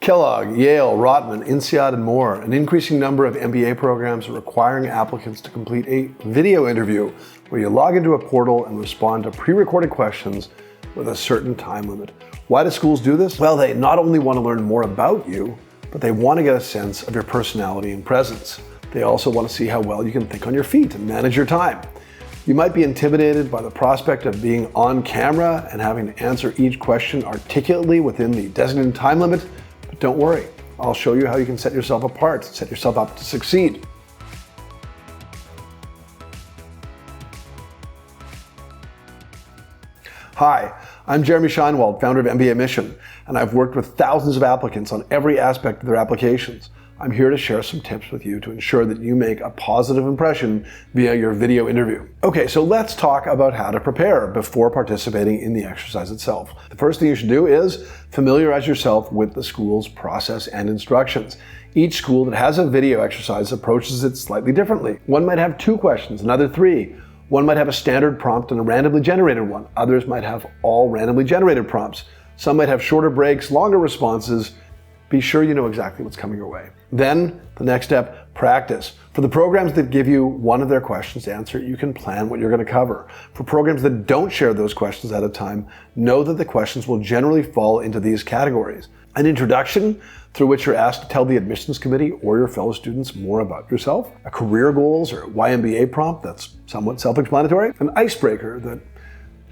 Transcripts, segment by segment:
Kellogg, Yale, Rotman, INSEAD, and more. An increasing number of MBA programs are requiring applicants to complete a video interview where you log into a portal and respond to pre-recorded questions with a certain time limit. Why do schools do this? Well, they not only want to learn more about you, but they want to get a sense of your personality and presence. They also want to see how well you can think on your feet and manage your time. You might be intimidated by the prospect of being on camera and having to answer each question articulately within the designated time limit, but don't worry. I'll show you how you can set yourself apart, set yourself up to succeed. Hi, I'm Jeremy Shinewald, founder of mbaMission, and I've worked with thousands of applicants on every aspect of their applications. I'm here to share some tips with you to ensure that you make a positive impression via your video interview. Okay, so let's talk about how to prepare before participating in the exercise itself. The first thing you should do is familiarize yourself with the school's process and instructions. Each school that has a video exercise approaches it slightly differently. One might have 2 questions, another 3. One might have a standard prompt and a randomly generated one. Others might have all randomly generated prompts. Some might have shorter breaks, longer responses. Be sure you know exactly what's coming your way. Then, the next step, practice. For the programs that give you one of their questions to answer, you can plan what you're going to cover. For programs that don't share those questions at a time, know that the questions will generally fall into these categories. An introduction, through which you're asked to tell the admissions committee or your fellow students more about yourself. A career goals or why MBA prompt that's somewhat self-explanatory. An icebreaker that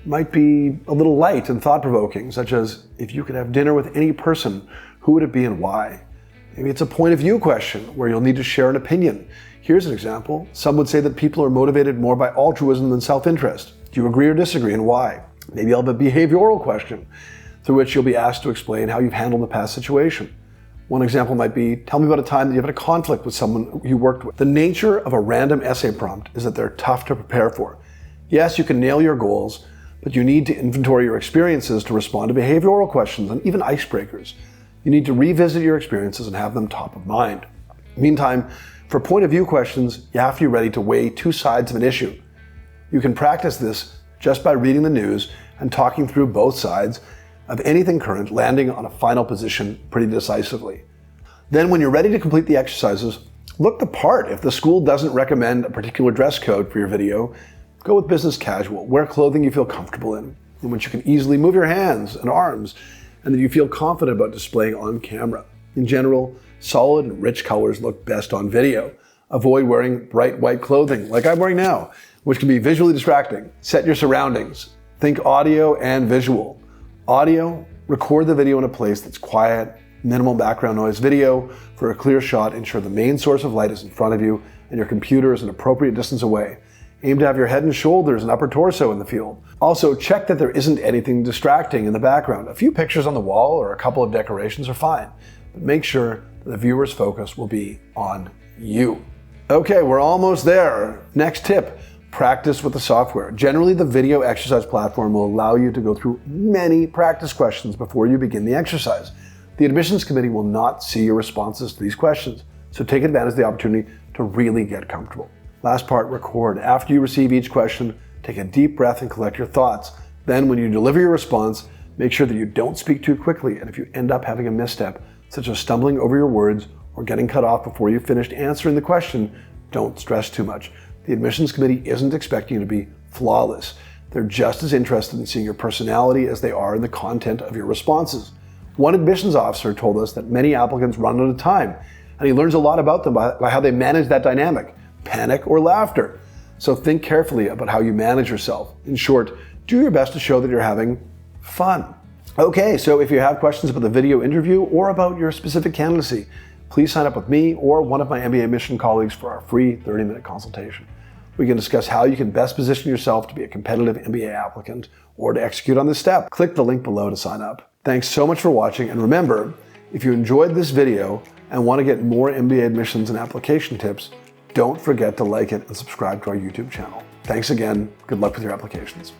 might be a little light and thought-provoking, such as, if you could have dinner with any person, who would it be and why? Maybe it's a point of view question where you'll need to share an opinion. Here's an example. Some would say that people are motivated more by altruism than self-interest. Do you agree or disagree, and why? Maybe I'll have a behavioral question through which you'll be asked to explain how you've handled the past situation. One example might be, tell me about a time that you've had a conflict with someone you worked with. The nature of a random essay prompt is that they're tough to prepare for. Yes, you can nail your goals, but you need to inventory your experiences to respond to behavioral questions and even icebreakers. You need to revisit your experiences and have them top of mind. Meantime, for point of view questions, you have to be ready to weigh 2 sides of an issue. You can practice this just by reading the news and talking through both sides of anything current, landing on a final position pretty decisively. Then when you're ready to complete the exercises, look the part. If the school doesn't recommend a particular dress code for your video, go with business casual. Wear clothing you feel comfortable in which you can easily move your hands and arms, and that you feel confident about displaying on camera. In general, solid and rich colors look best on video. Avoid wearing bright white clothing, like I'm wearing now, which can be visually distracting. Set your surroundings. Think audio and visual. Audio, record the video in a place that's quiet, minimal background noise. Video, for a clear shot, ensure the main source of light is in front of you and your computer is an appropriate distance away. Aim to have your head and shoulders and upper torso in the field. Also, check that there isn't anything distracting in the background. A few pictures on the wall or a couple of decorations are fine, but make sure that the viewer's focus will be on you. Okay, we're almost there. Next tip, practice with the software. Generally, the video exercise platform will allow you to go through many practice questions before you begin the exercise. The admissions committee will not see your responses to these questions, so take advantage of the opportunity to really get comfortable. Last part, record. After you receive each question, take a deep breath and collect your thoughts. Then when you deliver your response, make sure that you don't speak too quickly, and if you end up having a misstep, such as stumbling over your words or getting cut off before you finished answering the question, don't stress too much. The admissions committee isn't expecting you to be flawless. They're just as interested in seeing your personality as they are in the content of your responses. One admissions officer told us that many applicants run out of time, and he learns a lot about them by how they manage that dynamic. Panic or laughter. So think carefully about how you manage yourself. In short, do your best to show that you're having fun. Okay, so if you have questions about the video interview or about your specific candidacy, please sign up with me or one of my mbaMission colleagues for our free 30-minute consultation. We can discuss how you can best position yourself to be a competitive MBA applicant or to execute on this step. Click the link below to sign up. Thanks so much for watching, and remember, if you enjoyed this video and want to get more MBA admissions and application tips, don't forget to like it and subscribe to our YouTube channel. Thanks again. Good luck with your applications.